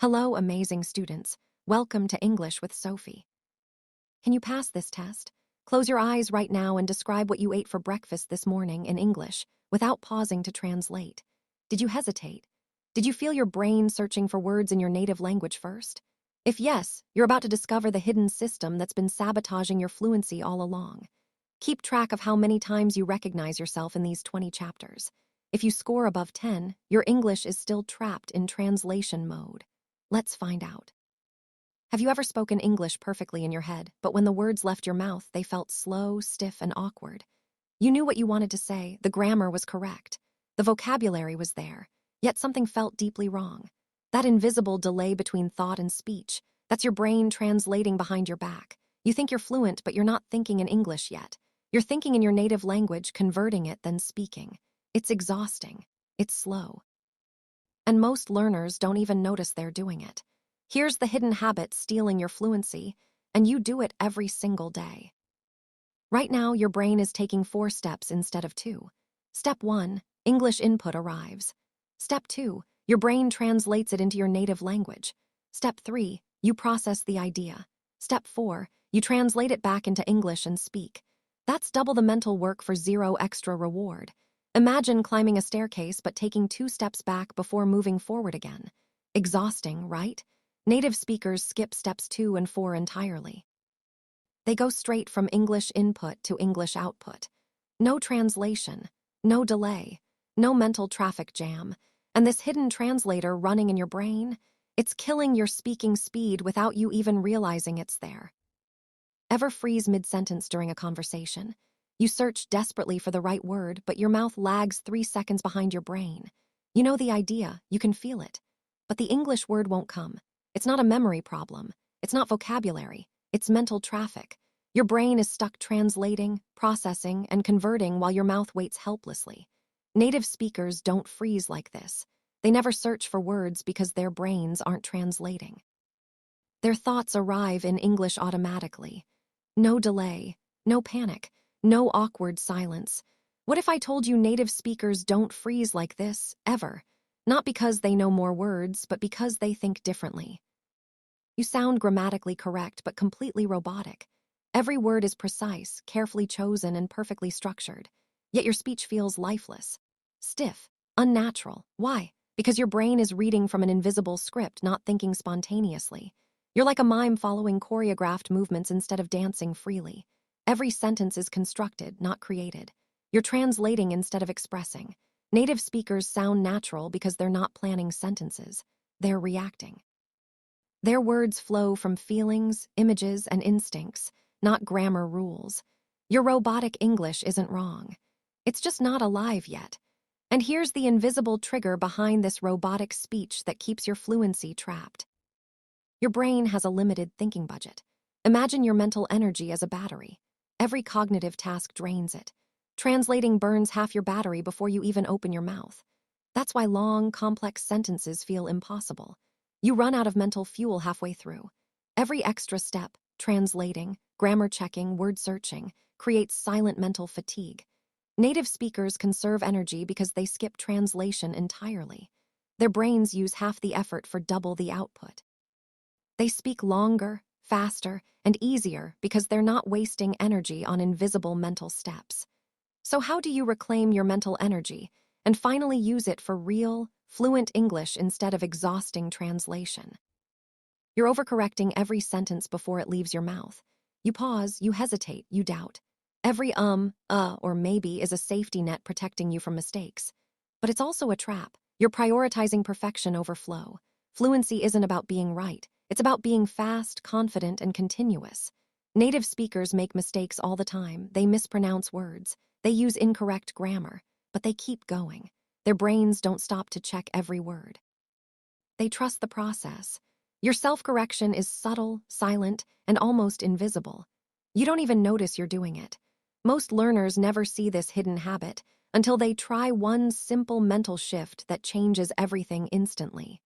Hello, amazing students. Welcome to English with Sophie. Can you pass this test? Close your eyes right now and describe what you ate for breakfast this morning in English without pausing to translate. Did you hesitate? Did you feel your brain searching for words in your native language first? If yes, you're about to discover the hidden system that's been sabotaging your fluency all along. Keep track of how many times you recognize yourself in these 20 chapters. If you score above 10, your English is still trapped in translation mode. Let's find out. Have you ever spoken English perfectly in your head, but when the words left your mouth, they felt slow, stiff, and awkward? You knew what you wanted to say, the grammar was correct, the vocabulary was there, yet something felt deeply wrong. That invisible delay between thought and speech, that's your brain translating behind your back. You think you're fluent, but you're not thinking in English yet. You're thinking in your native language, converting it, then speaking. It's exhausting. It's slow. And most learners don't even notice they're doing it. Here's the hidden habit stealing your fluency, and you do it every single day. Right now, your brain is taking 4 steps instead of 2. Step 1, English input arrives. Step 2, your brain translates it into your native language. Step 3, you process the idea. Step 4, you translate it back into English and speak. That's double the mental work for 0 extra reward. Imagine climbing a staircase but taking 2 steps back before moving forward again. Exhausting, right? Native speakers skip steps 2 and 4 entirely. They go straight from English input to English output. No translation, no delay, no mental traffic jam. And this hidden translator running in your brain, it's killing your speaking speed without you even realizing it's there. Ever freeze mid-sentence during a conversation? You search desperately for the right word, but your mouth lags 3 seconds behind your brain. You know the idea, you can feel it. But the English word won't come. It's not a memory problem. It's not vocabulary. It's mental traffic. Your brain is stuck translating, processing, and converting while your mouth waits helplessly. Native speakers don't freeze like this. They never search for words because their brains aren't translating. Their thoughts arrive in English automatically. No delay, no panic. No awkward silence. What if I told you native speakers don't freeze like this, ever? Not because they know more words, but because they think differently. You sound grammatically correct, but completely robotic. Every word is precise, carefully chosen, and perfectly structured. Yet your speech feels lifeless, stiff, unnatural. Why? Because your brain is reading from an invisible script, not thinking spontaneously. You're like a mime following choreographed movements instead of dancing freely. Every sentence is constructed, not created. You're translating instead of expressing. Native speakers sound natural because they're not planning sentences. They're reacting. Their words flow from feelings, images, and instincts, not grammar rules. Your robotic English isn't wrong. It's just not alive yet. And here's the invisible trigger behind this robotic speech that keeps your fluency trapped. Your brain has a limited thinking budget. Imagine your mental energy as a battery. Every cognitive task drains it. Translating burns half your battery before you even open your mouth. That's why long, complex sentences feel impossible. You run out of mental fuel halfway through. Every extra step, translating, grammar checking, word searching, creates silent mental fatigue. Native speakers conserve energy because they skip translation entirely. Their brains use half the effort for double the output. They speak longer, faster, and easier because they're not wasting energy on invisible mental steps. So how do you reclaim your mental energy and finally use it for real, fluent English instead of exhausting translation? You're overcorrecting every sentence before it leaves your mouth. You pause, you hesitate, you doubt. Every or maybe is a safety net protecting you from mistakes. But it's also a trap. You're prioritizing perfection over flow. Fluency isn't about being right. It's about being fast, confident, and continuous. Native speakers make mistakes all the time. They mispronounce words. They use incorrect grammar, but they keep going. Their brains don't stop to check every word. They trust the process. Your self-correction is subtle, silent, and almost invisible. You don't even notice you're doing it. Most learners never see this hidden habit until they try one simple mental shift that changes everything instantly.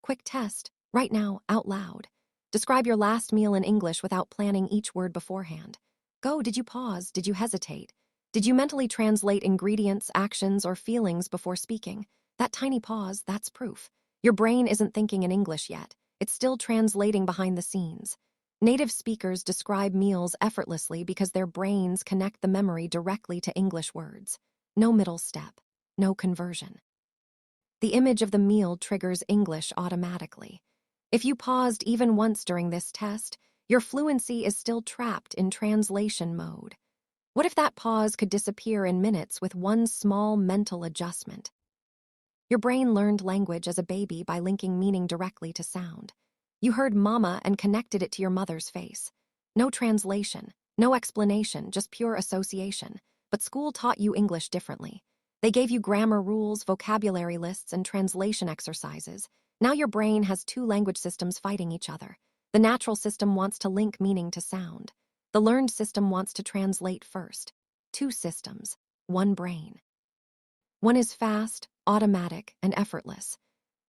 Quick test. Right now, out loud. Describe your last meal in English without planning each word beforehand. Go, did you pause? Did you hesitate? Did you mentally translate ingredients, actions, or feelings before speaking? That tiny pause, that's proof. Your brain isn't thinking in English yet. It's still translating behind the scenes. Native speakers describe meals effortlessly because their brains connect the memory directly to English words. No middle step, no conversion. The image of the meal triggers English automatically. If you paused even once during this test, your fluency is still trapped in translation mode. What if that pause could disappear in minutes with one small mental adjustment? Your brain learned language as a baby by linking meaning directly to sound. You heard mama and connected it to your mother's face. No translation, no explanation, just pure association. But school taught you English differently. They gave you grammar rules, vocabulary lists, and translation exercises. Now your brain has two language systems fighting each other. The natural system wants to link meaning to sound. The learned system wants to translate first. Two systems, one brain. One is fast, automatic, and effortless.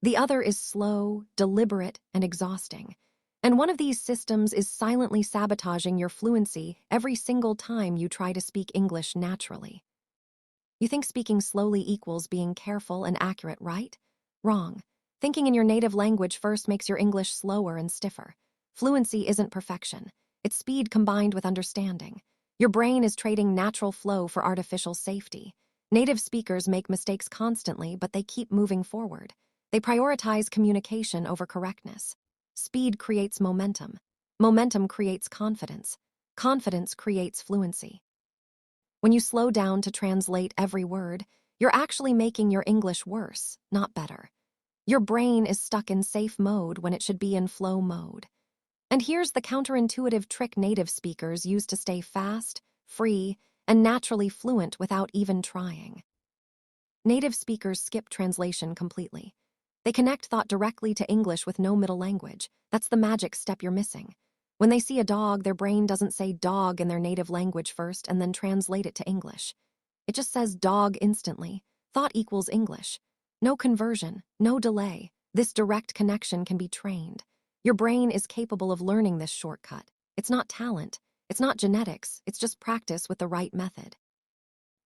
The other is slow, deliberate, and exhausting. And one of these systems is silently sabotaging your fluency every single time you try to speak English naturally. You think speaking slowly equals being careful and accurate, right? Wrong. Thinking in your native language first makes your English slower and stiffer. Fluency isn't perfection. It's speed combined with understanding. Your brain is trading natural flow for artificial safety. Native speakers make mistakes constantly, but they keep moving forward. They prioritize communication over correctness. Speed creates momentum. Momentum creates confidence. Confidence creates fluency. When you slow down to translate every word, you're actually making your English worse, not better. Your brain is stuck in safe mode when it should be in flow mode. And here's the counterintuitive trick native speakers use to stay fast, free, and naturally fluent without even trying. Native speakers skip translation completely. They connect thought directly to English with no middle language. That's the magic step you're missing. When they see a dog, their brain doesn't say dog in their native language first and then translate it to English. It just says dog instantly. Thought equals English. No conversion, no delay. This direct connection can be trained. Your brain is capable of learning this shortcut. It's not talent. It's not genetics. It's just practice with the right method.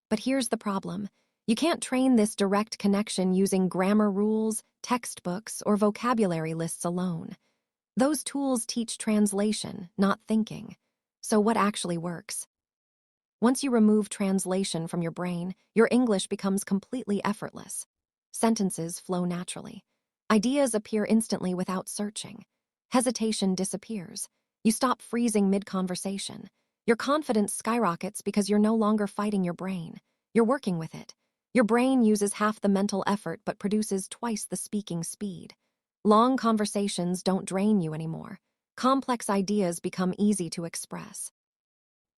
But here's the problem. You can't train this direct connection using grammar rules, textbooks, or vocabulary lists alone. Those tools teach translation, not thinking. So what actually works? Once you remove translation from your brain, your English becomes completely effortless. Sentences flow naturally. Ideas appear instantly without searching. Hesitation disappears. You stop freezing mid-conversation. Your confidence skyrockets because you're no longer fighting your brain. You're working with it. Your brain uses half the mental effort but produces twice the speaking speed. Long conversations don't drain you anymore. Complex ideas become easy to express.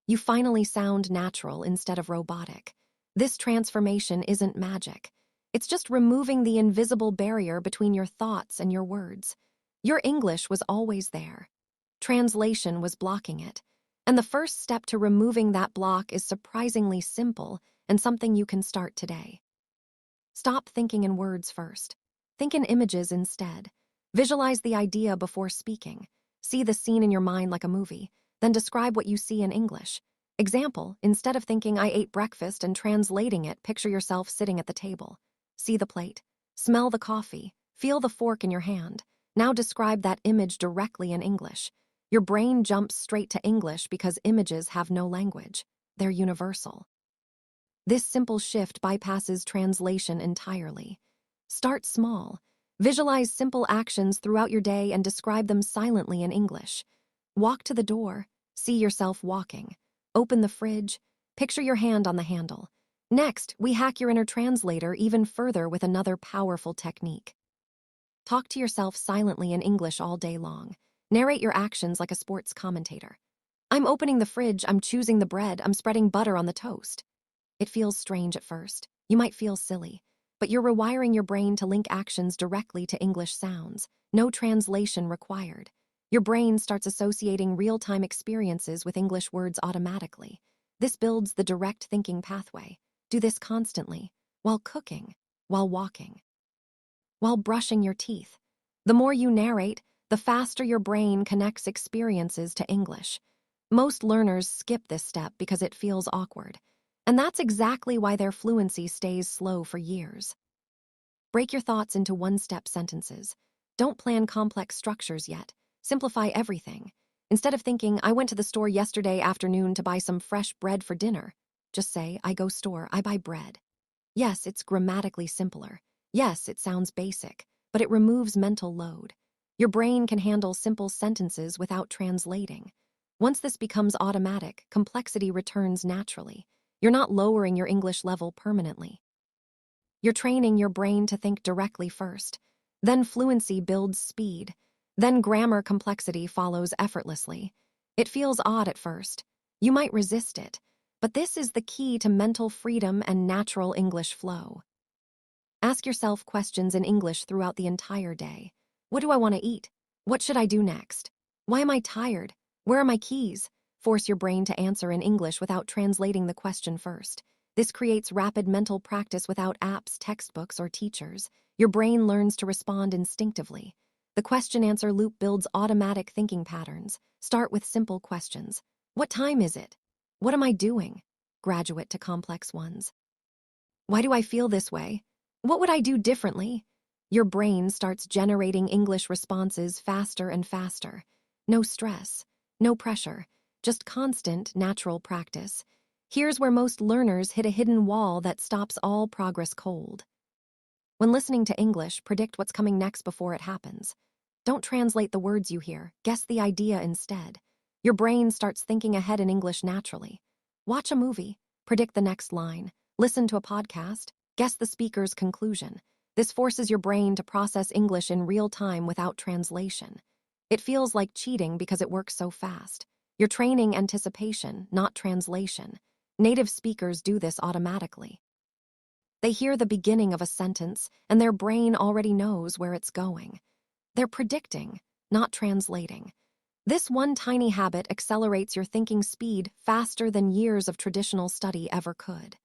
You finally sound natural instead of robotic. This transformation isn't magic. It's just removing the invisible barrier between your thoughts and your words. Your English was always there. Translation was blocking it. And the first step to removing that block is surprisingly simple and something you can start today. Stop thinking in words first. Think in images instead. Visualize the idea before speaking. See the scene in your mind like a movie. Then describe what you see in English. Example, instead of thinking I ate breakfast and translating it, picture yourself sitting at the table. See the plate. Smell the coffee. Feel the fork in your hand. Now describe that image directly in English. Your brain jumps straight to English because images have no language. They're universal. This simple shift bypasses translation entirely. Start small. Visualize simple actions throughout your day and describe them silently in English. Walk to the door. See yourself walking. Open the fridge. Picture your hand on the handle. Next, we hack your inner translator even further with another powerful technique. Talk to yourself silently in English all day long. Narrate your actions like a sports commentator. I'm opening the fridge, I'm choosing the bread, I'm spreading butter on the toast. It feels strange at first. You might feel silly. But you're rewiring your brain to link actions directly to English sounds. No translation required. Your brain starts associating real-time experiences with English words automatically. This builds the direct thinking pathway. Do this constantly, while cooking, while walking, while brushing your teeth. The more you narrate, the faster your brain connects experiences to English. Most learners skip this step because it feels awkward. And that's exactly why their fluency stays slow for years. Break your thoughts into one-step sentences. Don't plan complex structures yet. Simplify everything. Instead of thinking, I went to the store yesterday afternoon to buy some fresh bread for dinner, just say, I go store, I buy bread. Yes, it's grammatically simpler. Yes, it sounds basic, but it removes mental load. Your brain can handle simple sentences without translating. Once this becomes automatic, complexity returns naturally. You're not lowering your English level permanently. You're training your brain to think directly first. Then fluency builds speed. Then grammar complexity follows effortlessly. It feels odd at first. You might resist it, but this is the key to mental freedom and natural English flow. Ask yourself questions in English throughout the entire day. What do I want to eat? What should I do next? Why am I tired? Where are my keys? Force your brain to answer in English without translating the question first. This creates rapid mental practice without apps, textbooks, or teachers. Your brain learns to respond instinctively. The question-answer loop builds automatic thinking patterns. Start with simple questions. What time is it? What am I doing? Graduate to complex ones. Why do I feel this way? What would I do differently? Your brain starts generating English responses faster and faster. No stress, no pressure, just constant, natural practice. Here's where most learners hit a hidden wall that stops all progress cold. When listening to English, predict what's coming next before it happens. Don't translate the words you hear, guess the idea instead. Your brain starts thinking ahead in English naturally. Watch a movie, predict the next line. Listen to a podcast, guess the speaker's conclusion. This forces your brain to process English in real time without translation. It feels like cheating because it works so fast. You're training anticipation, not translation. Native speakers do this automatically. They hear the beginning of a sentence, and their brain already knows where it's going. They're predicting, not translating. This one tiny habit accelerates your thinking speed faster than years of traditional study ever could.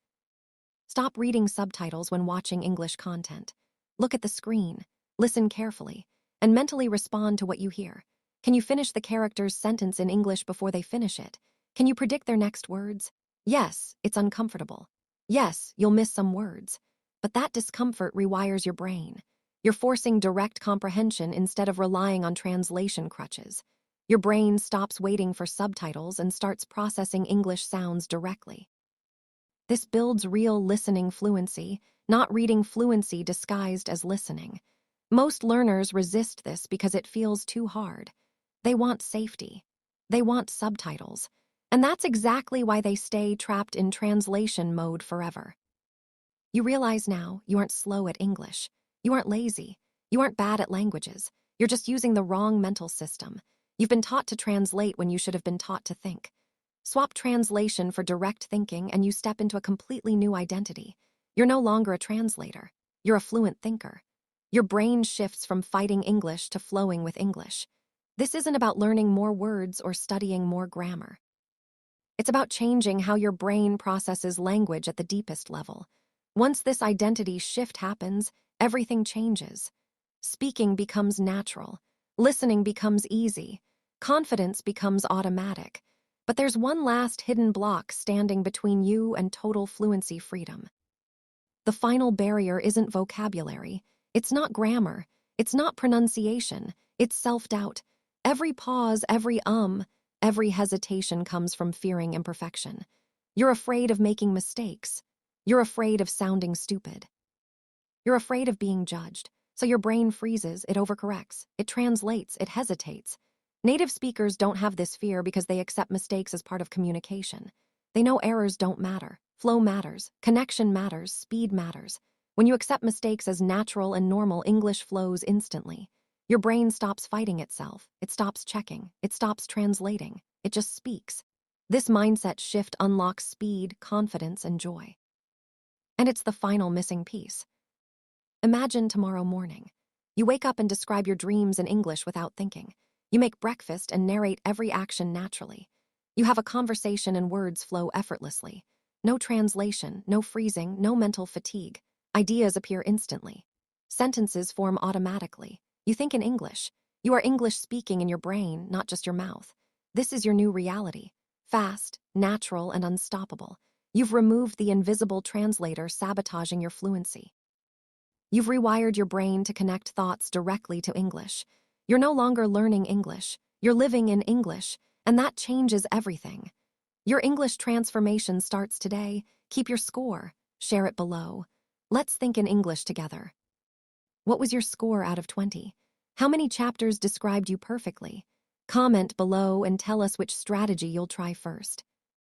Stop reading subtitles when watching English content. Look at the screen, listen carefully, and mentally respond to what you hear. Can you finish the character's sentence in English before they finish it? Can you predict their next words? Yes, it's uncomfortable. Yes, you'll miss some words. But that discomfort rewires your brain. You're forcing direct comprehension instead of relying on translation crutches. Your brain stops waiting for subtitles and starts processing English sounds directly. This builds real listening fluency, not reading fluency disguised as listening. Most learners resist this because it feels too hard. They want safety. They want subtitles. And that's exactly why they stay trapped in translation mode forever. You realize now you aren't slow at English. You aren't lazy. You aren't bad at languages. You're just using the wrong mental system. You've been taught to translate when you should have been taught to think. Swap translation for direct thinking and you step into a completely new identity. You're no longer a translator. You're a fluent thinker. Your brain shifts from fighting English to flowing with English. This isn't about learning more words or studying more grammar. It's about changing how your brain processes language at the deepest level. Once this identity shift happens, everything changes. Speaking becomes natural. Listening becomes easy. Confidence becomes automatic. But there's one last hidden block standing between you and total fluency freedom. The final barrier isn't vocabulary. It's not grammar. It's not pronunciation. It's self-doubt. Every pause, every hesitation comes from fearing imperfection. You're afraid of making mistakes. You're afraid of sounding stupid. You're afraid of being judged. So your brain freezes, it overcorrects, it translates, it hesitates. Native speakers don't have this fear because they accept mistakes as part of communication. They know errors don't matter. Flow matters. Connection matters. Speed matters. When you accept mistakes as natural and normal, English flows instantly. Your brain stops fighting itself. It stops checking. It stops translating. It just speaks. This mindset shift unlocks speed, confidence, and joy. And it's the final missing piece. Imagine tomorrow morning. You wake up and describe your dreams in English without thinking. You make breakfast and narrate every action naturally. You have a conversation and words flow effortlessly. No translation, no freezing, no mental fatigue. Ideas appear instantly. Sentences form automatically. You think in English. You are English speaking in your brain, not just your mouth. This is your new reality. Fast, natural, and unstoppable. You've removed the invisible translator sabotaging your fluency. You've rewired your brain to connect thoughts directly to English. You're no longer learning English. You're living in English, and that changes everything. Your English transformation starts today. Keep your score. Share it below. Let's think in English together. What was your score out of 20? How many chapters described you perfectly? Comment below and tell us which strategy you'll try first.